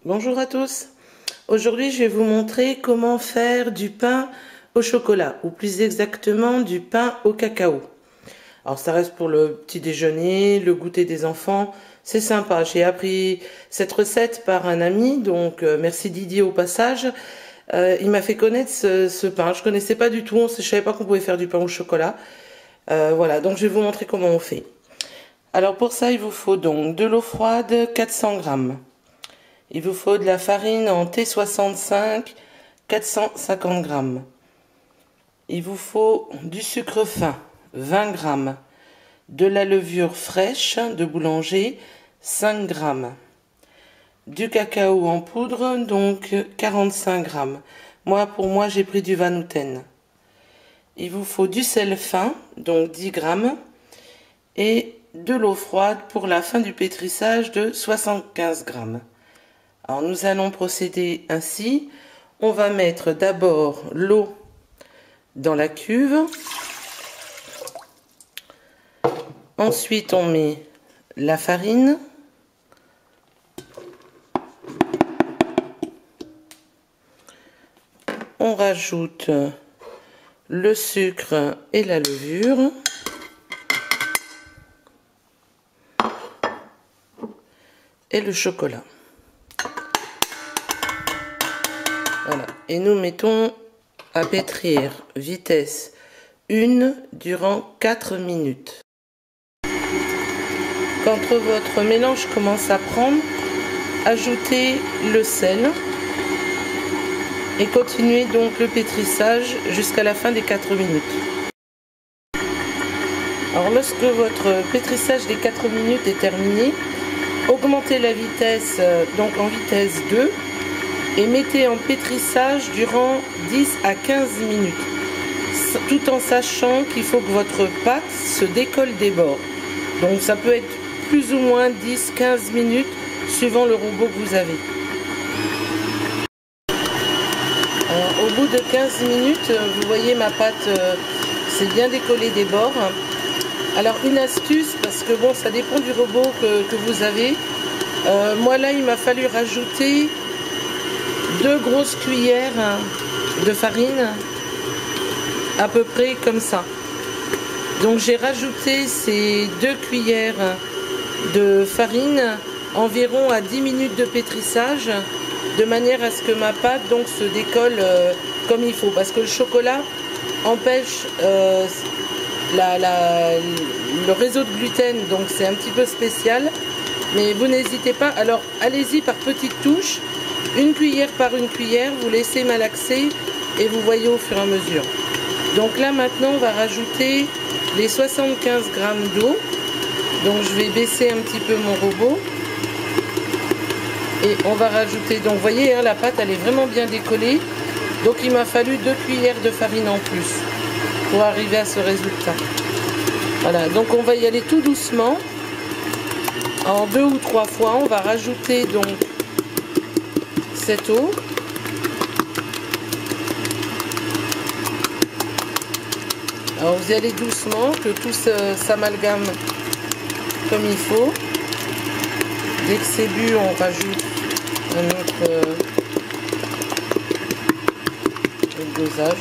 Bonjour à tous. Aujourd'hui, je vais vous montrer comment faire du pain au chocolat, ou plus exactement du pain au cacao. Alors ça reste pour le petit déjeuner, le goûter des enfants, c'est sympa. J'ai appris cette recette par un ami, donc merci Didier au passage. Il m'a fait connaître ce pain, je connaissais pas du tout, je savais pas qu'on pouvait faire du pain au chocolat. Voilà, donc je vais vous montrer comment on fait. Alors pour ça, il vous faut donc de l'eau froide, 400 grammes. Il vous faut de la farine en T65, 450 grammes. Il vous faut du sucre fin, 20 grammes. De la levure fraîche de boulanger, 5 grammes. Du cacao en poudre, donc 45 grammes. Pour moi, j'ai pris du Vanouten. Il vous faut du sel fin, donc 10 grammes. Et de l'eau froide pour la fin du pétrissage de 75 grammes. Alors nous allons procéder ainsi. On va mettre d'abord l'eau dans la cuve. Ensuite on met la farine. On rajoute le sucre et la levure. Et le chocolat. Voilà. Et nous mettons à pétrir vitesse 1 durant 4 minutes. Quand votre mélange commence à prendre, ajoutez le sel et continuez donc le pétrissage jusqu'à la fin des 4 minutes. Alors lorsque votre pétrissage des 4 minutes est terminé, augmentez la vitesse donc en vitesse 2 et mettez en pétrissage durant 10 à 15 minutes, tout en sachant qu'il faut que votre pâte se décolle des bords. Donc ça peut être plus ou moins 10-15 minutes suivant le robot que vous avez. Alors, au bout de 15 minutes, vous voyez ma pâte s'est bien décollée des bords. Alors une astuce, parce que bon, ça dépend du robot que vous avez. Moi là, il m'a fallu rajouter 2 grosses cuillères de farine, à peu près comme ça. Donc j'ai rajouté ces 2 cuillères de farine environ à 10 minutes de pétrissage, de manière à ce que ma pâte donc se décolle comme il faut. Parce que le chocolat empêche le réseau de gluten, donc c'est un petit peu spécial, mais vous n'hésitez pas. Alors allez-y par petites touches, une cuillère par une cuillère, vous laissez malaxer et vous voyez au fur et à mesure. Donc là maintenant on va rajouter les 75 grammes d'eau. Donc je vais baisser un petit peu mon robot et on va rajouter, donc vous voyez hein, la pâte elle est vraiment bien décollée, donc il m'a fallu 2 cuillères de farine en plus pour arriver à ce résultat. Voilà, donc on va y aller tout doucement. En 2 ou 3 fois, on va rajouter donc cette eau. Alors vous y allez doucement, que tout s'amalgame comme il faut. Dès que c'est bu, on rajoute un autre dosage.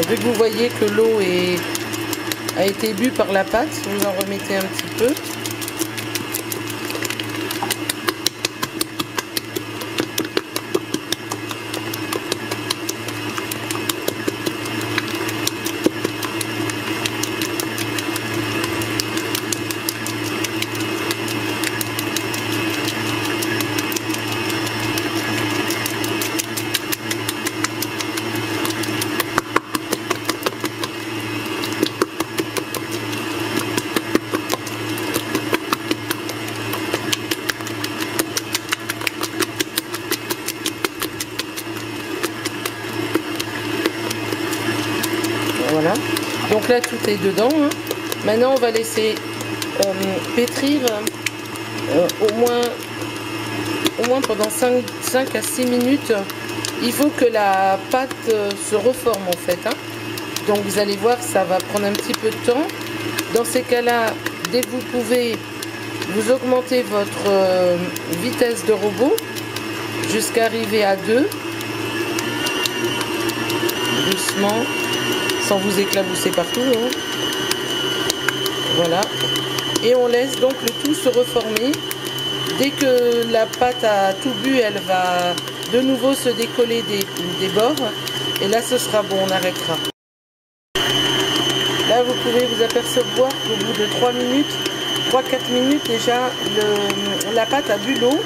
Dès que vous voyez que l'eau a été bue par la pâte, vous en remettez un petit peu. Voilà. Donc là, tout est dedans. Hein. Maintenant, on va laisser pétrir au moins pendant 5 à 6 minutes, il faut que la pâte se reforme en fait. Hein. Donc vous allez voir, ça va prendre un petit peu de temps. Dans ces cas-là, dès que vous pouvez, vous augmentez votre vitesse de robot jusqu'à arriver à 2. Doucement, sans vous éclabousser partout. Hein. Voilà. Et on laisse donc le tout se reformer. Dès que la pâte a tout bu, elle va de nouveau se décoller des bords. Et là, ce sera bon, on arrêtera. Là, vous pouvez vous apercevoir qu'au bout de 3-4 minutes déjà, la pâte a bu l'eau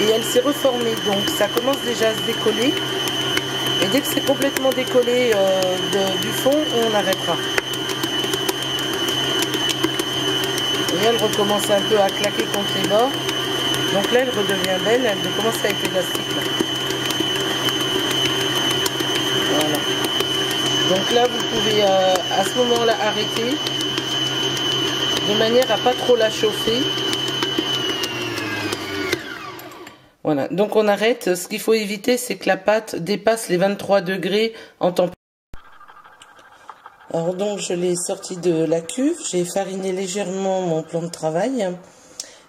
et elle s'est reformée. Donc, ça commence déjà à se décoller. Et dès que c'est complètement décollé du fond, on arrêtera. Et elle recommence un peu à claquer contre les bords. Donc là, elle redevient belle, elle commence à être élastique. Là. Voilà. Donc là, vous pouvez à ce moment-là arrêter, de manière à pas trop la chauffer. Voilà, donc on arrête. Ce qu'il faut éviter, c'est que la pâte dépasse les 23 degrés en température. Alors donc, je l'ai sortie de la cuve, j'ai fariné légèrement mon plan de travail.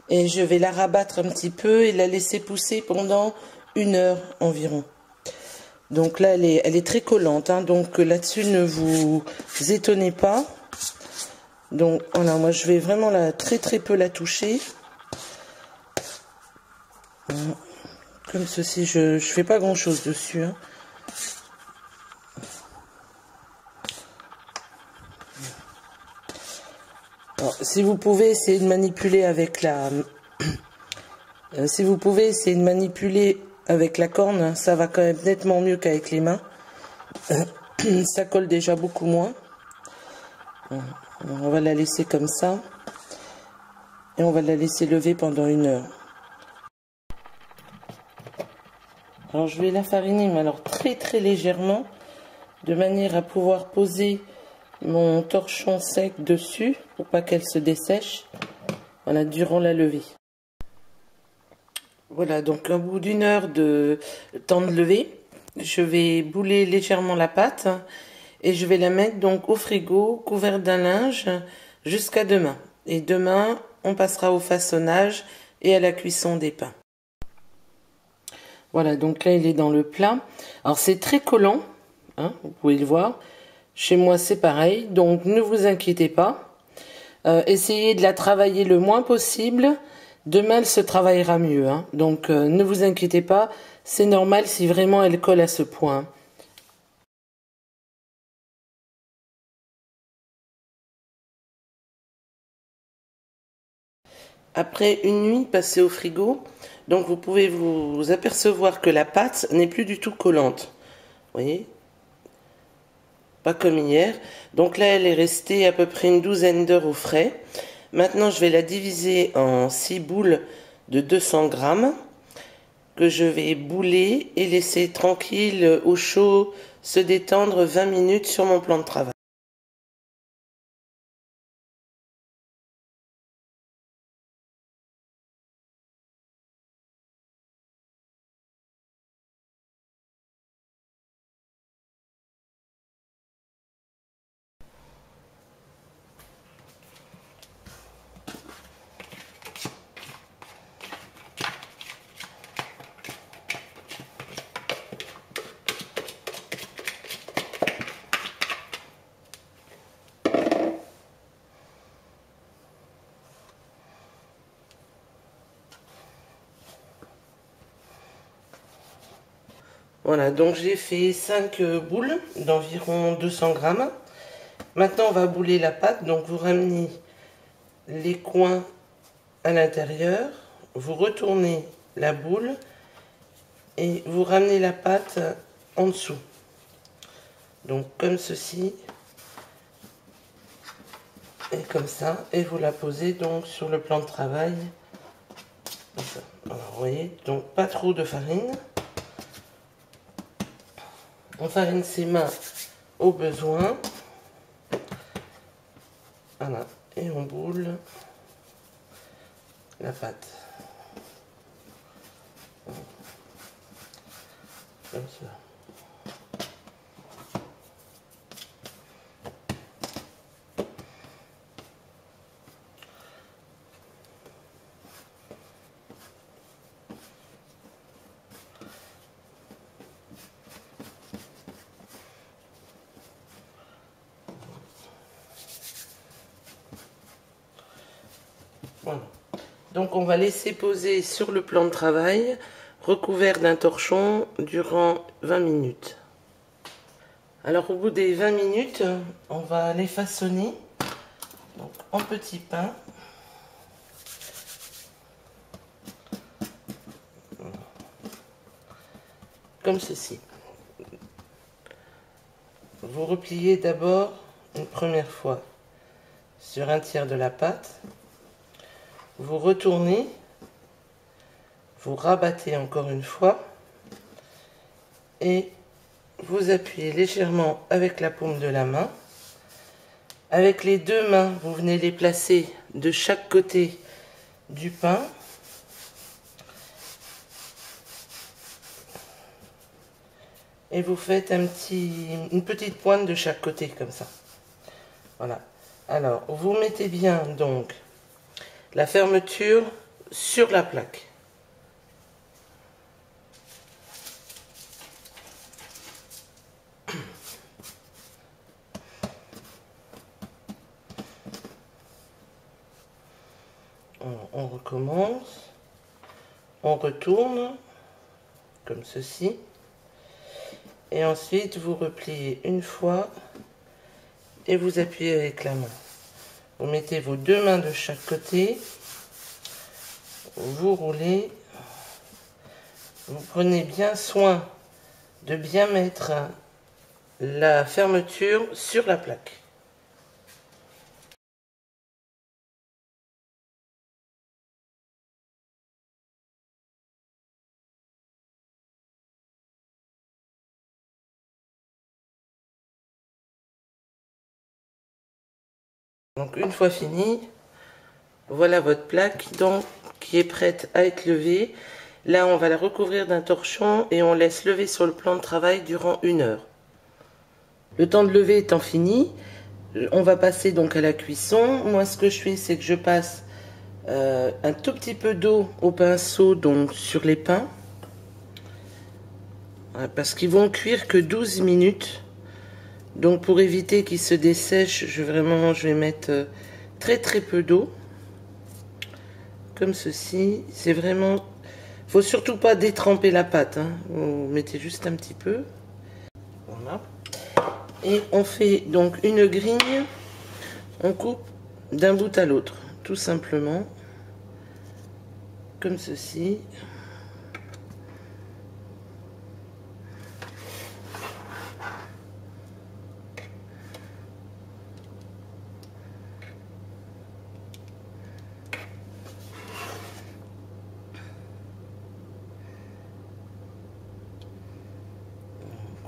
Et je vais la rabattre un petit peu et la laisser pousser pendant 1 heure environ. Donc là, elle est très collante. Hein, donc là-dessus, ne vous étonnez pas. Donc voilà, moi je vais vraiment très peu la toucher. Comme ceci, je fais pas grand-chose dessus. Hein. Alors, si vous pouvez essayer de manipuler avec la... si vous pouvez essayer de manipuler avec la corne, ça va quand même nettement mieux qu'avec les mains. Ça colle déjà beaucoup moins. On va la laisser comme ça. Et on va la laisser lever pendant 1 heure. Alors je vais la fariner, mais alors très légèrement, de manière à pouvoir poser mon torchon sec dessus pour pas qu'elle se dessèche. Voilà, durant la levée. Voilà, donc au bout d'1 heure de temps de lever, je vais bouler légèrement la pâte et je vais la mettre donc au frigo couverte d'un linge jusqu'à demain. Et demain, on passera au façonnage et à la cuisson des pains. Voilà, donc là il est dans le plat. Alors c'est très collant, hein, vous pouvez le voir. Chez moi, c'est pareil, donc ne vous inquiétez pas. Essayez de la travailler le moins possible. Demain, elle se travaillera mieux. Hein. Donc, ne vous inquiétez pas. C'est normal si vraiment elle colle à ce point. Après une nuit passée au frigo, donc vous pouvez vous apercevoir que la pâte n'est plus du tout collante. Vous voyez ? Pas comme hier. Donc là, elle est restée à peu près une 12aine d'heures au frais. Maintenant, je vais la diviser en 6 boules de 200 grammes que je vais bouler et laisser tranquille au chaud se détendre 20 minutes sur mon plan de travail. Voilà, donc j'ai fait 5 boules d'environ 200 grammes. Maintenant, on va bouler la pâte. Donc, vous ramenez les coins à l'intérieur, vous retournez la boule et vous ramenez la pâte en dessous. Donc, comme ceci et comme ça. Et vous la posez donc sur le plan de travail. Alors, vous voyez, donc pas trop de farine. On farine ses mains au besoin. Voilà, et on boule la pâte. Comme ça. Voilà. Donc on va laisser poser sur le plan de travail, recouvert d'un torchon durant 20 minutes. Alors au bout des 20 minutes, on va les façonner donc, en petits pains. Comme ceci. Vous repliez d'abord une première fois sur un tiers de la pâte. Vous retournez, vous rabattez encore une fois et vous appuyez légèrement avec la paume de la main. Avec les deux mains, vous venez les placer de chaque côté du pain. Et vous faites une petite pointe de chaque côté comme ça. Voilà. Alors, vous mettez bien donc la fermeture sur la plaque. On recommence. On retourne comme ceci. Et ensuite, vous repliez une fois et vous appuyez avec la main. Vous mettez vos deux mains de chaque côté. Vous roulez. Vous prenez bien soin de bien mettre la fermeture sur la plaque. Donc une fois fini, voilà votre plaque donc, qui est prête à être levée. Là, on va la recouvrir d'un torchon et on laisse lever sur le plan de travail durant 1 heure. Le temps de lever étant fini, on va passer donc à la cuisson. Moi, ce que je fais, c'est que je passe un tout petit peu d'eau au pinceau donc sur les pains. Voilà, parce qu'ils vont cuire que 12 minutes. Donc pour éviter qu'ils se dessèchent, je vais mettre très peu d'eau. Comme ceci. C'est vraiment... Faut surtout pas détremper la pâte. Hein. Vous mettez juste un petit peu. Voilà. Et on fait donc une grille. On coupe d'un bout à l'autre. Tout simplement. Comme ceci.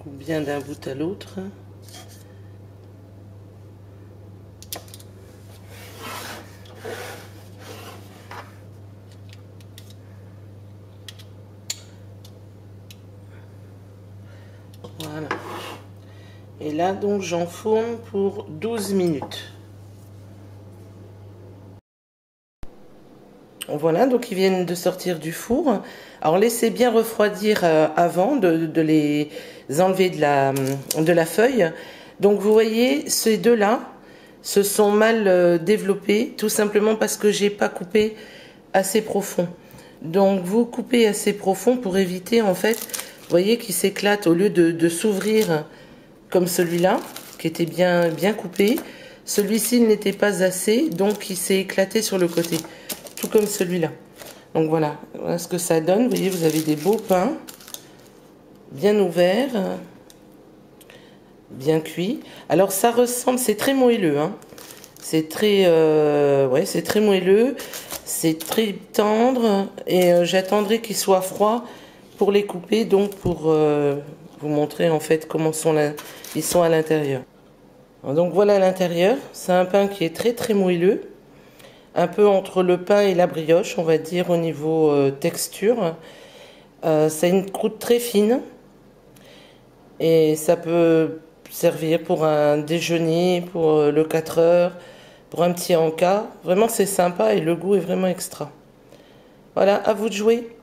Bien d'un bout à l'autre. Voilà. Et là, donc, j'enfourne pour 12 minutes. Voilà, donc ils viennent de sortir du four. Alors, laissez bien refroidir avant de les enlever de la feuille. Donc, vous voyez, ces deux-là se sont mal développés, tout simplement parce que j'ai pas coupé assez profond. Donc, vous coupez assez profond pour éviter, en fait, vous voyez, qu'ils s'éclatent au lieu de s'ouvrir comme celui-là, qui était bien coupé. Celui-ci n'était pas assez, donc il s'est éclaté sur le côté, tout comme celui-là. Donc voilà ce que ça donne. Vous voyez, vous avez des beaux pains, bien ouverts, bien cuits. Alors ça ressemble, c'est très moelleux, hein. C'est très, ouais, c'est très moelleux, c'est très tendre, et j'attendrai qu'ils soient froids pour les couper, donc pour vous montrer en fait comment ils sont à l'intérieur. Donc voilà à l'intérieur, c'est un pain qui est très moelleux, un peu entre le pain et la brioche, on va dire, au niveau texture. C'est une croûte très fine et ça peut servir pour un déjeuner, pour le 4 heures, pour un petit encas. Vraiment, c'est sympa et le goût est vraiment extra. Voilà, à vous de jouer.